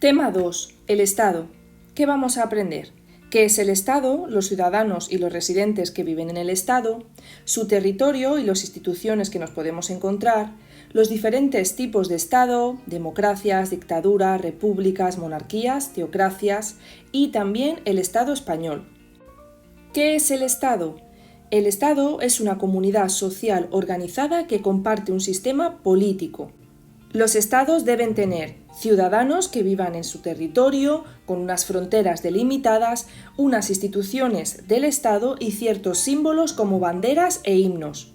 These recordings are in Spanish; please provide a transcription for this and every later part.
Tema 2. El Estado. ¿Qué vamos a aprender? ¿Qué es el Estado, los ciudadanos y los residentes que viven en el Estado, su territorio y las instituciones que nos podemos encontrar, los diferentes tipos de Estado, democracias, dictaduras, repúblicas, monarquías, teocracias y también el Estado español? ¿Qué es el Estado? El Estado es una comunidad social organizada que comparte un sistema político. Los estados deben tener ciudadanos que vivan en su territorio, con unas fronteras delimitadas, unas instituciones del Estado y ciertos símbolos como banderas e himnos.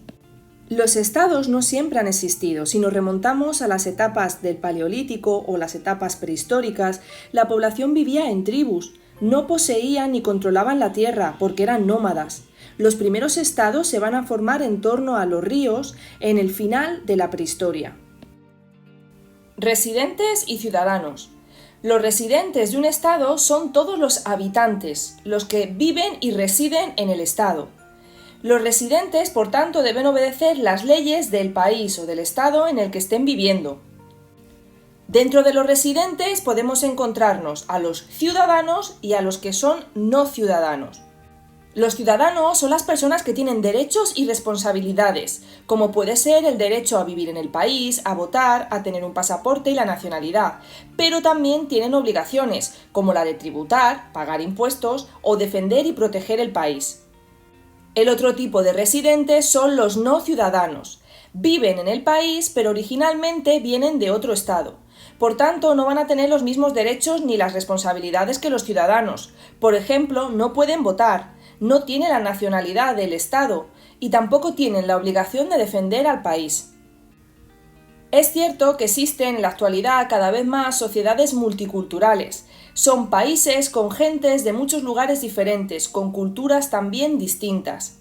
Los estados no siempre han existido. Si nos remontamos a las etapas del Paleolítico o las etapas prehistóricas, la población vivía en tribus, no poseían ni controlaban la tierra porque eran nómadas. Los primeros estados se van a formar en torno a los ríos en el final de la prehistoria. Residentes y ciudadanos. Los residentes de un estado son todos los habitantes, los que viven y residen en el estado. Los residentes, por tanto, deben obedecer las leyes del país o del estado en el que estén viviendo. Dentro de los residentes podemos encontrarnos a los ciudadanos y a los que son no ciudadanos. Los ciudadanos son las personas que tienen derechos y responsabilidades, como puede ser el derecho a vivir en el país, a votar, a tener un pasaporte y la nacionalidad, pero también tienen obligaciones, como la de tributar, pagar impuestos o defender y proteger el país. El otro tipo de residentes son los no ciudadanos. Viven en el país, pero originalmente vienen de otro estado. Por tanto, no van a tener los mismos derechos ni las responsabilidades que los ciudadanos. Por ejemplo, no pueden votar, no tienen la nacionalidad del Estado y tampoco tienen la obligación de defender al país. Es cierto que existen en la actualidad cada vez más sociedades multiculturales. Son países con gentes de muchos lugares diferentes, con culturas también distintas.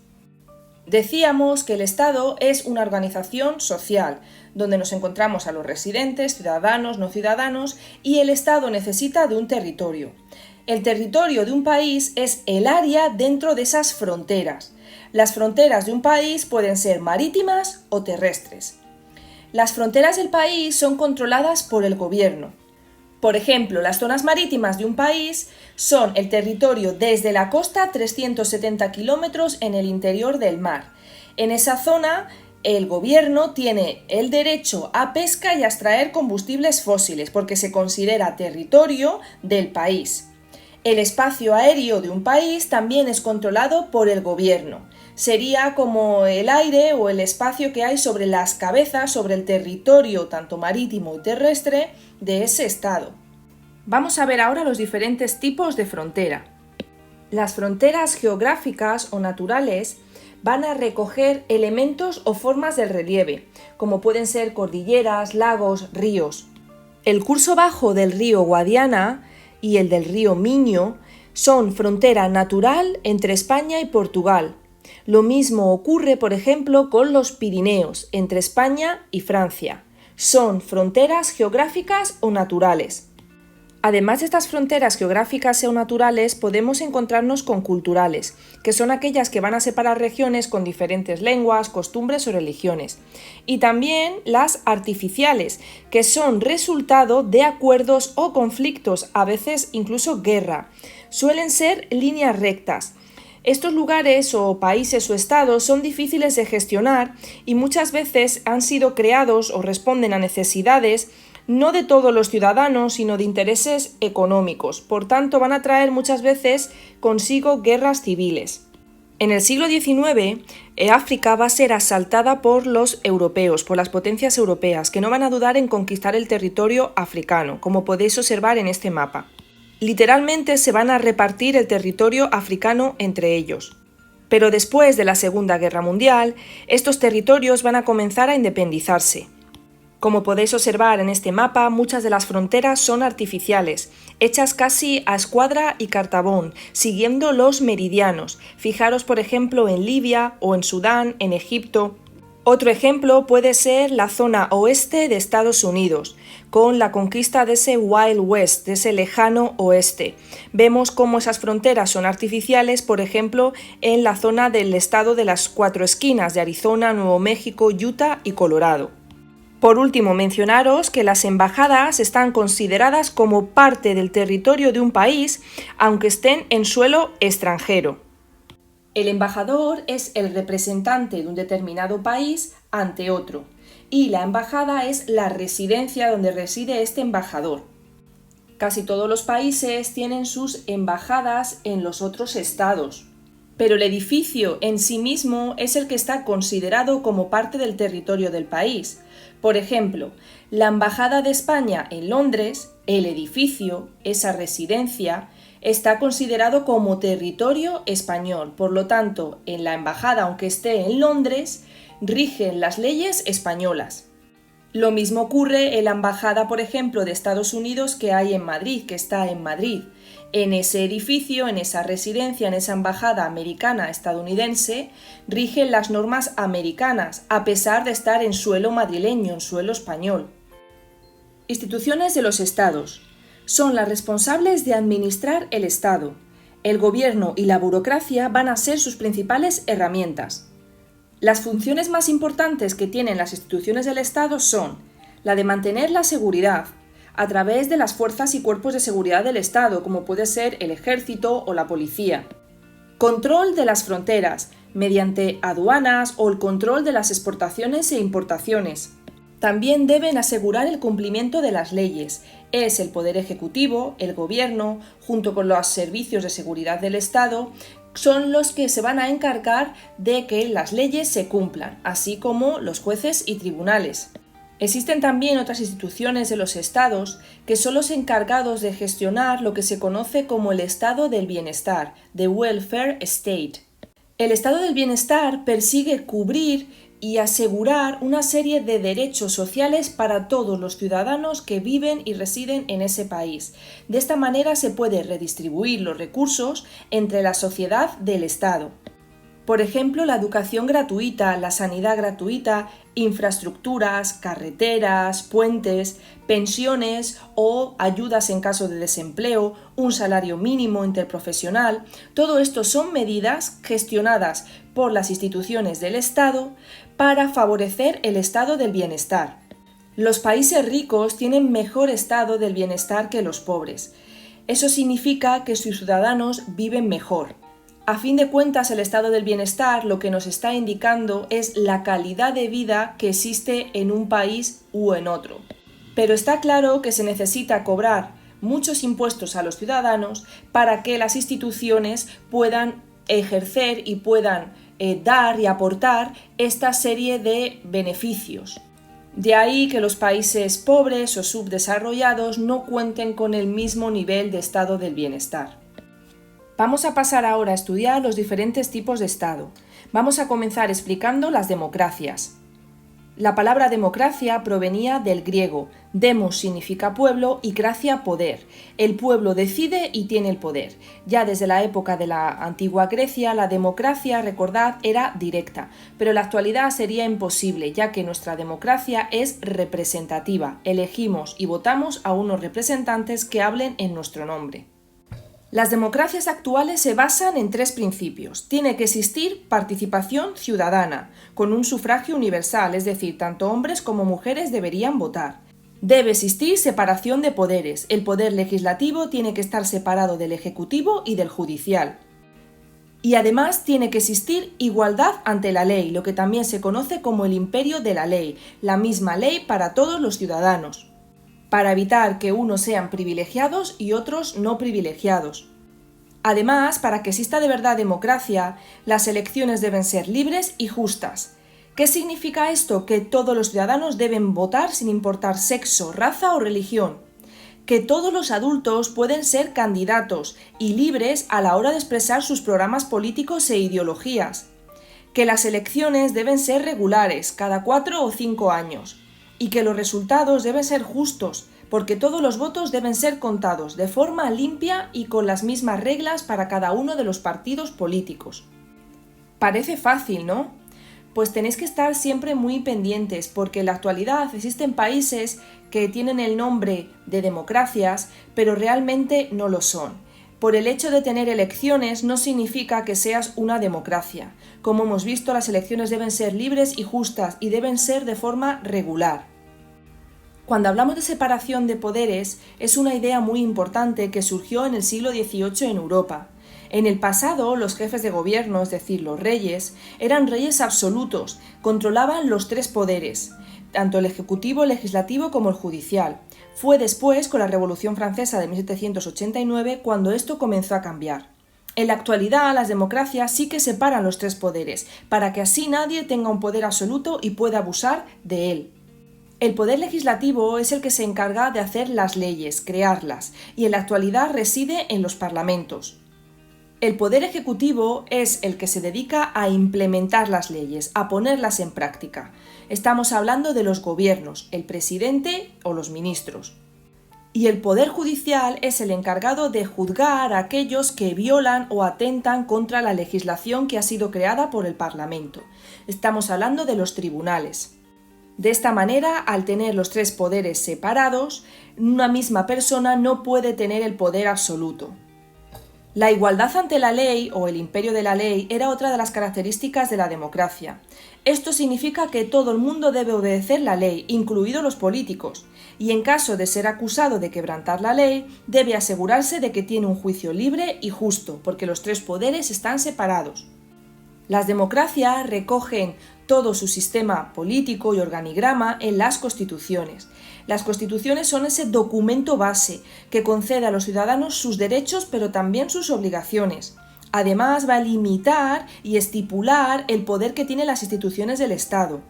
Decíamos que el Estado es una organización social, donde nos encontramos a los residentes, ciudadanos, no ciudadanos, y el Estado necesita de un territorio. El territorio de un país es el área dentro de esas fronteras. Las fronteras de un país pueden ser marítimas o terrestres. Las fronteras del país son controladas por el gobierno. Por ejemplo, las zonas marítimas de un país son el territorio desde la costa 370 kilómetros en el interior del mar. En esa zona, el gobierno tiene el derecho a pesca y a extraer combustibles fósiles porque se considera territorio del país. El espacio aéreo de un país también es controlado por el gobierno. Sería como el aire o el espacio que hay sobre las cabezas, sobre el territorio tanto marítimo y terrestre de ese estado. Vamos a ver ahora los diferentes tipos de frontera. Las fronteras geográficas o naturales van a recoger elementos o formas del relieve, como pueden ser cordilleras, lagos, ríos. El curso bajo del río Guadiana y el del río Miño son frontera natural entre España y Portugal. Lo mismo ocurre, por ejemplo, con los Pirineos, entre España y Francia. Son fronteras geográficas o naturales. Además de estas fronteras geográficas o naturales, podemos encontrarnos con culturales, que son aquellas que van a separar regiones con diferentes lenguas, costumbres o religiones. Y también las artificiales, que son resultado de acuerdos o conflictos, a veces incluso guerra. Suelen ser líneas rectas. Estos lugares o países o estados son difíciles de gestionar y muchas veces han sido creados o responden a necesidades no de todos los ciudadanos, sino de intereses económicos. Por tanto, van a traer muchas veces consigo guerras civiles. En el siglo XIX, África va a ser asaltada por los europeos, por las potencias europeas, que no van a dudar en conquistar el territorio africano, como podéis observar en este mapa. Literalmente se van a repartir el territorio africano entre ellos. Pero después de la Segunda Guerra Mundial, estos territorios van a comenzar a independizarse. Como podéis observar en este mapa, muchas de las fronteras son artificiales, hechas casi a escuadra y cartabón, siguiendo los meridianos. Fijaros, por ejemplo, en Libia o en Sudán, en Egipto. Otro ejemplo puede ser la zona oeste de Estados Unidos, con la conquista de ese Wild West, de ese lejano oeste. Vemos cómo esas fronteras son artificiales, por ejemplo, en la zona del estado de las Cuatro Esquinas de Arizona, Nuevo México, Utah y Colorado. Por último, mencionaros que las embajadas están consideradas como parte del territorio de un país, aunque estén en suelo extranjero. El embajador es el representante de un determinado país ante otro, y la embajada es la residencia donde reside este embajador. Casi todos los países tienen sus embajadas en los otros estados, pero el edificio en sí mismo es el que está considerado como parte del territorio del país. Por ejemplo, la Embajada de España en Londres, el edificio, esa residencia, está considerado como territorio español. Por lo tanto, en la embajada, aunque esté en Londres, rigen las leyes españolas. Lo mismo ocurre en la embajada, por ejemplo, de Estados Unidos que hay en Madrid, que está en Madrid. En ese edificio, en esa residencia, en esa embajada americana estadounidense, rigen las normas americanas, a pesar de estar en suelo madrileño, en suelo español. Instituciones de los estados. Son las responsables de administrar el Estado. El gobierno y la burocracia van a ser sus principales herramientas. Las funciones más importantes que tienen las instituciones del Estado son la de mantener la seguridad, a través de las fuerzas y cuerpos de seguridad del Estado, como puede ser el ejército o la policía. Control de las fronteras, mediante aduanas o el control de las exportaciones e importaciones. También deben asegurar el cumplimiento de las leyes. Es el Poder Ejecutivo, el Gobierno, junto con los servicios de seguridad del Estado, son los que se van a encargar de que las leyes se cumplan, así como los jueces y tribunales. Existen también otras instituciones de los estados que son los encargados de gestionar lo que se conoce como el estado del bienestar, the welfare state. El estado del bienestar persigue cubrir y asegurar una serie de derechos sociales para todos los ciudadanos que viven y residen en ese país. De esta manera se puede redistribuir los recursos entre la sociedad del Estado. Por ejemplo, la educación gratuita, la sanidad gratuita, infraestructuras, carreteras, puentes, pensiones o ayudas en caso de desempleo, un salario mínimo interprofesional. Todo esto son medidas gestionadas por las instituciones del Estado para favorecer el estado del bienestar. Los países ricos tienen mejor estado del bienestar que los pobres. Eso significa que sus ciudadanos viven mejor. A fin de cuentas, el estado del bienestar lo que nos está indicando es la calidad de vida que existe en un país u en otro. Pero está claro que se necesita cobrar muchos impuestos a los ciudadanos para que las instituciones puedan ejercer y puedan dar y aportar esta serie de beneficios. De ahí que los países pobres o subdesarrollados no cuenten con el mismo nivel de estado del bienestar. Vamos a pasar ahora a estudiar los diferentes tipos de Estado. Vamos a comenzar explicando las democracias. La palabra democracia provenía del griego. Demos significa pueblo y cracia poder. El pueblo decide y tiene el poder. Ya desde la época de la antigua Grecia, la democracia, recordad, era directa, pero en la actualidad sería imposible, ya que nuestra democracia es representativa. Elegimos y votamos a unos representantes que hablen en nuestro nombre. Las democracias actuales se basan en tres principios. Tiene que existir participación ciudadana, con un sufragio universal, es decir, tanto hombres como mujeres deberían votar. Debe existir separación de poderes. El poder legislativo tiene que estar separado del ejecutivo y del judicial. Y además tiene que existir igualdad ante la ley, lo que también se conoce como el imperio de la ley, la misma ley para todos los ciudadanos, para evitar que unos sean privilegiados y otros no privilegiados. Además, para que exista de verdad democracia, las elecciones deben ser libres y justas. ¿Qué significa esto? Que todos los ciudadanos deben votar sin importar sexo, raza o religión. Que todos los adultos pueden ser candidatos y libres a la hora de expresar sus programas políticos e ideologías. Que las elecciones deben ser regulares, cada 4 o 5 años. Y que los resultados deben ser justos, porque todos los votos deben ser contados de forma limpia y con las mismas reglas para cada uno de los partidos políticos. Parece fácil, ¿no? Pues tenéis que estar siempre muy pendientes, porque en la actualidad existen países que tienen el nombre de democracias, pero realmente no lo son. Por el hecho de tener elecciones no significa que seas una democracia. Como hemos visto, las elecciones deben ser libres y justas y deben ser de forma regular. Cuando hablamos de separación de poderes, es una idea muy importante que surgió en el siglo XVIII en Europa. En el pasado, los jefes de gobierno, es decir, los reyes, eran reyes absolutos, controlaban los tres poderes, tanto el ejecutivo, el legislativo como el judicial. Fue después, con la Revolución Francesa de 1789, cuando esto comenzó a cambiar. En la actualidad, las democracias sí que separan los tres poderes, para que así nadie tenga un poder absoluto y pueda abusar de él. El poder legislativo es el que se encarga de hacer las leyes, crearlas, y en la actualidad reside en los parlamentos. El poder ejecutivo es el que se dedica a implementar las leyes, a ponerlas en práctica. Estamos hablando de los gobiernos, el presidente o los ministros. Y el poder judicial es el encargado de juzgar a aquellos que violan o atentan contra la legislación que ha sido creada por el Parlamento. Estamos hablando de los tribunales. De esta manera, al tener los tres poderes separados, una misma persona no puede tener el poder absoluto. La igualdad ante la ley o el imperio de la ley era otra de las características de la democracia. Esto significa que todo el mundo debe obedecer la ley, incluidos los políticos, y en caso de ser acusado de quebrantar la ley, debe asegurarse de que tiene un juicio libre y justo, porque los tres poderes están separados. Las democracias recogen todo su sistema político y organigrama en las constituciones. Las constituciones son ese documento base que concede a los ciudadanos sus derechos pero también sus obligaciones. Además, va a limitar y estipular el poder que tienen las instituciones del Estado.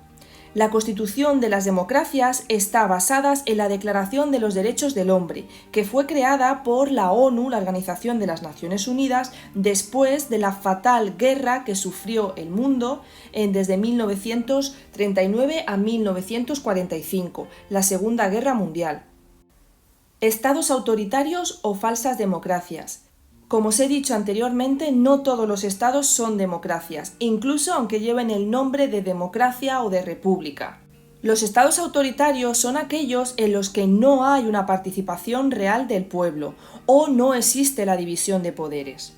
La constitución de las democracias está basada en la Declaración de los Derechos del Hombre, que fue creada por la ONU, la Organización de las Naciones Unidas, después de la fatal guerra que sufrió el mundo desde 1939 a 1945, la Segunda Guerra Mundial. Estados autoritarios o falsas democracias. Como os he dicho anteriormente, no todos los estados son democracias, incluso aunque lleven el nombre de democracia o de república. Los estados autoritarios son aquellos en los que no hay una participación real del pueblo o no existe la división de poderes.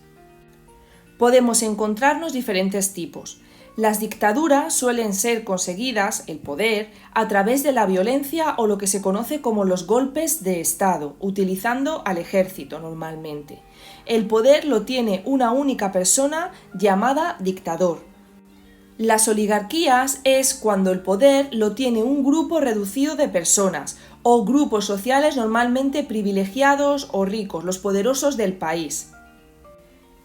Podemos encontrarnos diferentes tipos. Las dictaduras suelen ser conseguidas, el poder, a través de la violencia o lo que se conoce como los golpes de Estado, utilizando al ejército normalmente. El poder lo tiene una única persona llamada dictador. Las oligarquías es cuando el poder lo tiene un grupo reducido de personas o grupos sociales normalmente privilegiados o ricos, los poderosos del país.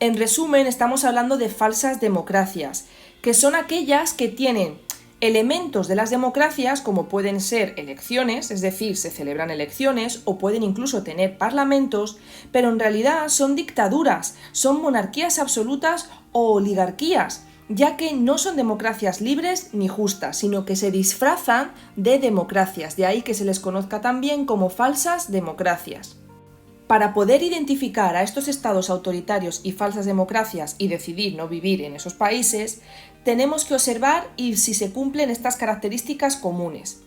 En resumen, estamos hablando de falsas democracias, que son aquellas que tienen elementos de las democracias como pueden ser elecciones, es decir, se celebran elecciones o pueden incluso tener parlamentos, pero en realidad son dictaduras, son monarquías absolutas o oligarquías, ya que no son democracias libres ni justas, sino que se disfrazan de democracias, de ahí que se les conozca también como falsas democracias. Para poder identificar a estos estados autoritarios y falsas democracias y decidir no vivir en esos países, tenemos que observar y si se cumplen estas características comunes.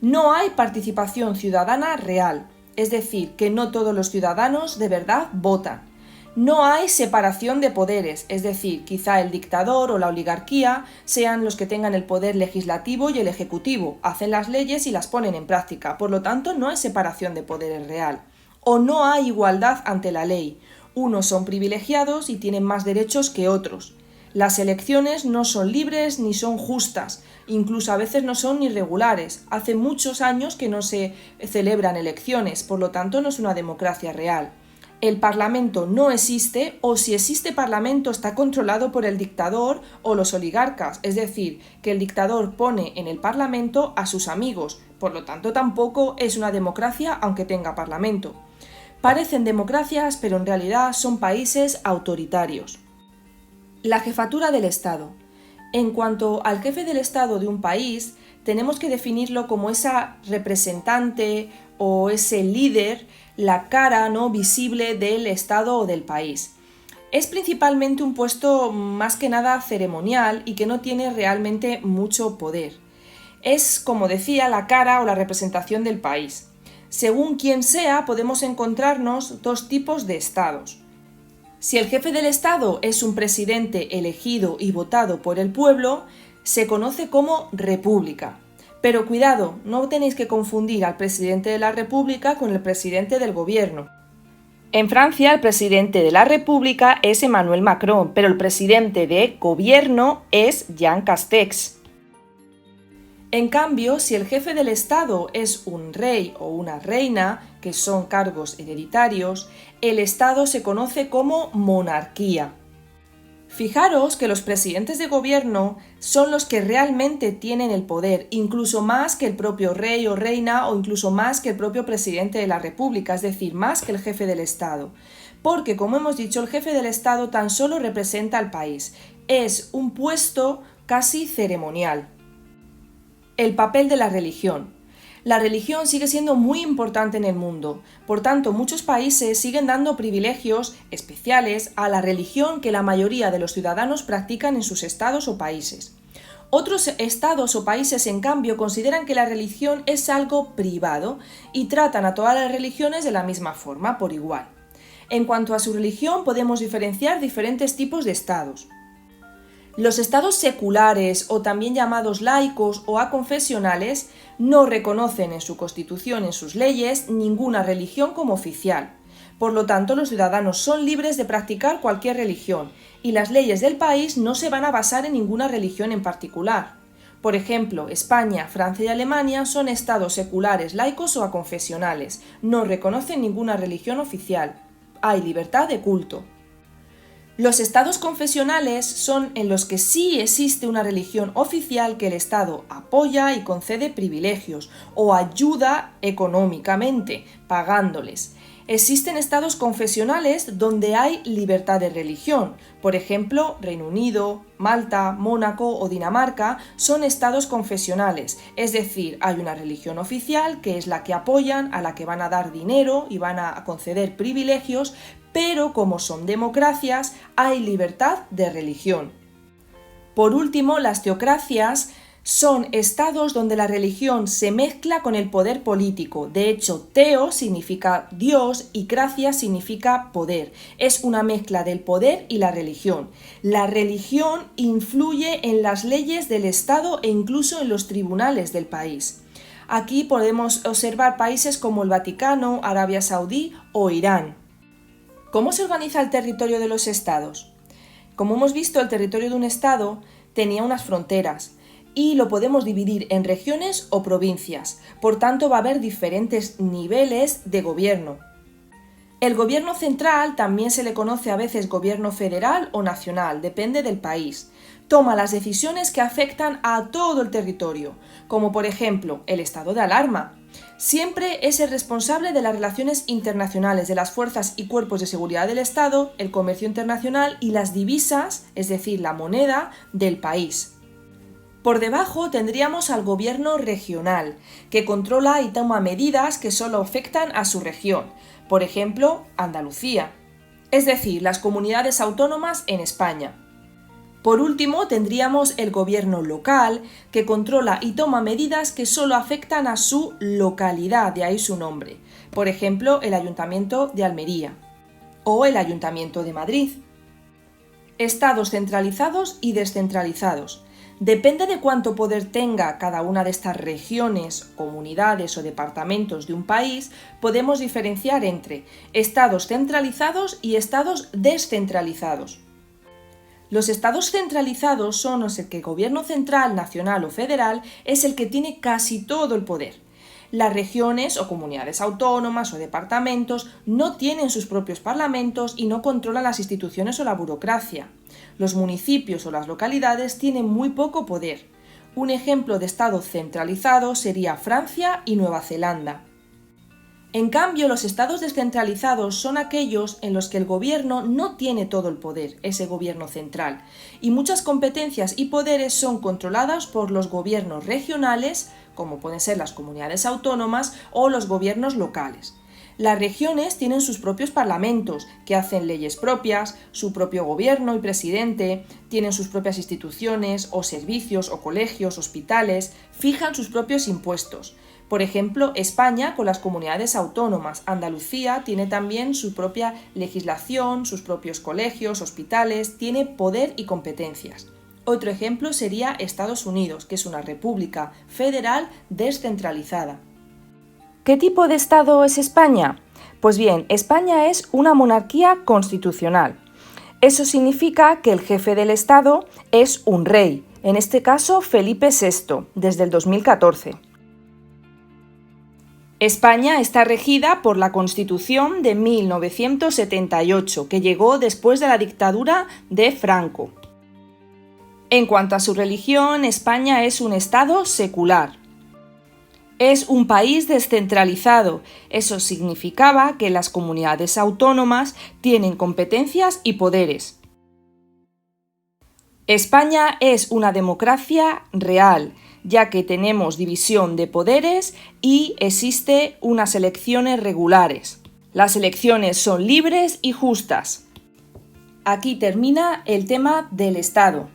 No hay participación ciudadana real, es decir, que no todos los ciudadanos de verdad votan. No hay separación de poderes, es decir, quizá el dictador o la oligarquía sean los que tengan el poder legislativo y el ejecutivo, hacen las leyes y las ponen en práctica, por lo tanto no hay separación de poderes real. O no hay igualdad ante la ley. Unos son privilegiados y tienen más derechos que otros. Las elecciones no son libres ni son justas, incluso a veces no son ni regulares. Hace muchos años que no se celebran elecciones, por lo tanto no es una democracia real. El Parlamento no existe o si existe Parlamento está controlado por el dictador o los oligarcas, es decir, que el dictador pone en el Parlamento a sus amigos, por lo tanto tampoco es una democracia aunque tenga Parlamento. Parecen democracias, pero en realidad son países autoritarios. La jefatura del Estado. En cuanto al jefe del Estado de un país, tenemos que definirlo como esa representante o ese líder, la cara no visible del Estado o del país. Es principalmente un puesto más que nada ceremonial y que no tiene realmente mucho poder. Es, como decía, la cara o la representación del país. Según quien sea, podemos encontrarnos dos tipos de estados. Si el jefe del Estado es un presidente elegido y votado por el pueblo, se conoce como república. Pero cuidado, no tenéis que confundir al presidente de la República con el presidente del gobierno. En Francia, el presidente de la República es Emmanuel Macron, pero el presidente de gobierno es Jean Castex. En cambio, si el jefe del Estado es un rey o una reina, que son cargos hereditarios, el Estado se conoce como monarquía. Fijaros que los presidentes de gobierno son los que realmente tienen el poder, incluso más que el propio rey o reina o incluso más que el propio presidente de la República, es decir, más que el jefe del Estado. Porque, como hemos dicho, el jefe del Estado tan solo representa al país. Es un puesto casi ceremonial. El papel de la religión. La religión sigue siendo muy importante en el mundo, por tanto muchos países siguen dando privilegios especiales a la religión que la mayoría de los ciudadanos practican en sus estados o países. Otros estados o países, en cambio, consideran que la religión es algo privado y tratan a todas las religiones de la misma forma, por igual. En cuanto a su religión, podemos diferenciar diferentes tipos de estados. Los estados seculares, o también llamados laicos o aconfesionales, no reconocen en su constitución, en sus leyes, ninguna religión como oficial. Por lo tanto, los ciudadanos son libres de practicar cualquier religión, y las leyes del país no se van a basar en ninguna religión en particular. Por ejemplo, España, Francia y Alemania son estados seculares, laicos o aconfesionales. No reconocen ninguna religión oficial. Hay libertad de culto. Los estados confesionales son en los que sí existe una religión oficial que el Estado apoya y concede privilegios o ayuda económicamente, pagándoles. Existen estados confesionales donde hay libertad de religión. Por ejemplo, Reino Unido, Malta, Mónaco o Dinamarca son estados confesionales, es decir, hay una religión oficial que es la que apoyan, a la que van a dar dinero y van a conceder privilegios, pero como son democracias, hay libertad de religión. Por último, las teocracias son estados donde la religión se mezcla con el poder político. De hecho, teo significa Dios y cracia significa poder. Es una mezcla del poder y la religión. La religión influye en las leyes del Estado e incluso en los tribunales del país. Aquí podemos observar países como el Vaticano, Arabia Saudí o Irán. ¿Cómo se organiza el territorio de los estados? Como hemos visto, el territorio de un estado tenía unas fronteras y lo podemos dividir en regiones o provincias. Por tanto, va a haber diferentes niveles de gobierno. El gobierno central también se le conoce a veces gobierno federal o nacional, depende del país. Toma las decisiones que afectan a todo el territorio, como por ejemplo el estado de alarma. Siempre es el responsable de las relaciones internacionales, de las fuerzas y cuerpos de seguridad del Estado, el comercio internacional y las divisas, es decir, la moneda del país. Por debajo tendríamos al gobierno regional, que controla y toma medidas que solo afectan a su región, por ejemplo, Andalucía, es decir, las comunidades autónomas en España. Por último, tendríamos el gobierno local, que controla y toma medidas que solo afectan a su localidad, de ahí su nombre. Por ejemplo, el Ayuntamiento de Almería o el Ayuntamiento de Madrid. Estados centralizados y descentralizados. Depende de cuánto poder tenga cada una de estas regiones, comunidades o departamentos de un país, podemos diferenciar entre estados centralizados y estados descentralizados. Los estados centralizados son los que el gobierno central, nacional o federal es el que tiene casi todo el poder. Las regiones o comunidades autónomas o departamentos no tienen sus propios parlamentos y no controlan las instituciones o la burocracia. Los municipios o las localidades tienen muy poco poder. Un ejemplo de estado centralizado sería Francia y Nueva Zelanda. En cambio, los estados descentralizados son aquellos en los que el gobierno no tiene todo el poder, ese gobierno central, y muchas competencias y poderes son controladas por los gobiernos regionales, como pueden ser las comunidades autónomas o los gobiernos locales. Las regiones tienen sus propios parlamentos, que hacen leyes propias, su propio gobierno y presidente, tienen sus propias instituciones o servicios o colegios, hospitales, fijan sus propios impuestos. Por ejemplo, España con las comunidades autónomas, Andalucía tiene también su propia legislación, sus propios colegios, hospitales, tiene poder y competencias. Otro ejemplo sería Estados Unidos, que es una república federal descentralizada. ¿Qué tipo de Estado es España? Pues bien, España es una monarquía constitucional. Eso significa que el jefe del Estado es un rey, en este caso Felipe VI, desde el 2014. España está regida por la Constitución de 1978, que llegó después de la dictadura de Franco. En cuanto a su religión, España es un Estado secular. Es un país descentralizado. Eso significaba que las comunidades autónomas tienen competencias y poderes. España es una democracia real, ya que tenemos división de poderes y existe unas elecciones regulares. Las elecciones son libres y justas. Aquí termina el tema del Estado.